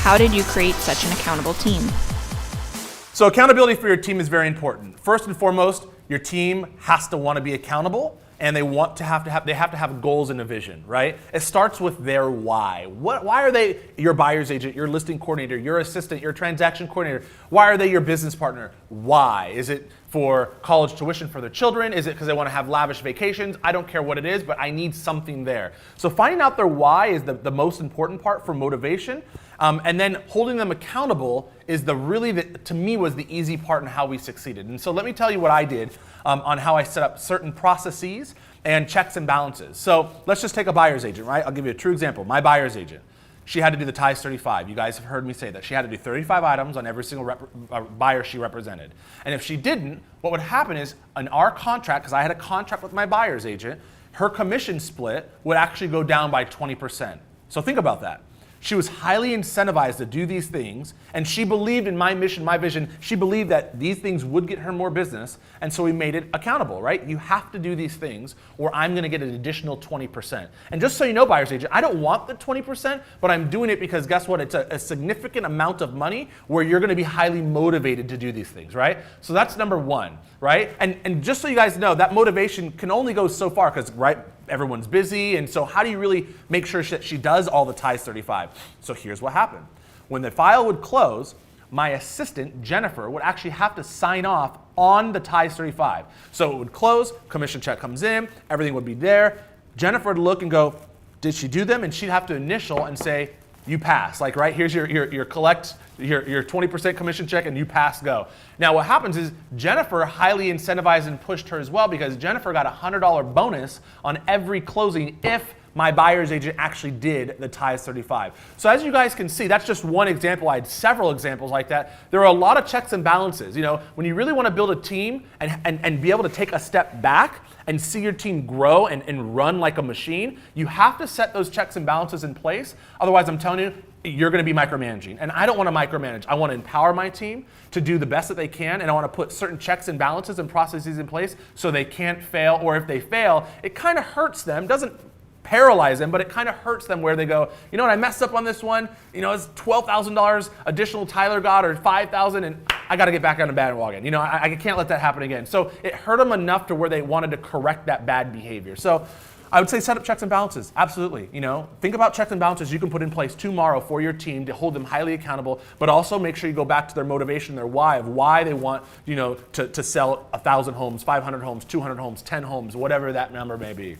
How did you create such an accountable team? So accountability for your team is very important. First and foremost, your team has to want to be accountable, and they have to have goals and a vision, right? It starts with their why. Why are they your buyer's agent, your listing coordinator, your assistant, your transaction coordinator? Why are they your business partner? Why? Is it for college tuition for their children? Is it because they want to have lavish vacations? I don't care what it is, but I need something there. So finding out their why is the most important part for motivation. And then holding them accountable is to me, was the easy part in how we succeeded. And so let me tell you what I did on how I set up certain processes and checks and balances. So let's just take a buyer's agent, right? I'll give you a true example. My buyer's agent, she had to do the ties 35. You guys have heard me say that. She had to do 35 items on every single buyer she represented. And if she didn't, what would happen is in our contract, because I had a contract with my buyer's agent, her commission split would actually go down by 20%. So think about that. She was highly incentivized to do these things, and she believed in my mission, my vision. She believed that these things would get her more business, and so we made it accountable, right? You have to do these things, or I'm gonna get an additional 20%. And just so you know, buyer's agent, I don't want the 20%, but I'm doing it because guess what? It's a significant amount of money where you're gonna be highly motivated to do these things, right? So that's number one, right? And just so you guys know, that motivation can only go so far because, right, everyone's busy, and so how do you really make sure that she does all the ties 35? So here's what happened. When the file would close, my assistant, Jennifer, would actually have to sign off on the ties 35. So it would close, commission check comes in, everything would be there. Jennifer would look and go, did she do them? And she'd have to initial and say, you pass. Like, right, here's your 20% commission check, and you pass, go. Now what happens is Jennifer highly incentivized and pushed her as well, because Jennifer got a $100 bonus on every closing if my buyer's agent actually did the ties 35. So as you guys can see, that's just one example. I had several examples like that. There are a lot of checks and balances. You know, when you really want to build a team and be able to take a step back and see your team grow and run like a machine, you have to set those checks and balances in place. Otherwise, I'm telling you, you're going to be micromanaging. And I don't want to micromanage. I want to empower my team to do the best that they can, and I want to put certain checks and balances and processes in place so they can't fail, or if they fail, it kind of hurts them. Doesn't paralyze them, but it kind of hurts them where they go, you know what, I messed up on this one, you know, it's $12,000 additional Tyler got, or $5,000, and I got to get back on the bandwagon. You know, I can't let that happen again. So it hurt them enough to where they wanted to correct that bad behavior. So I would say set up checks and balances, absolutely. You know, think about checks and balances you can put in place tomorrow for your team to hold them highly accountable, but also make sure you go back to their motivation, their why of why they want, you know, to sell 1,000 homes, 500 homes, 200 homes, 10 homes, whatever that number may be.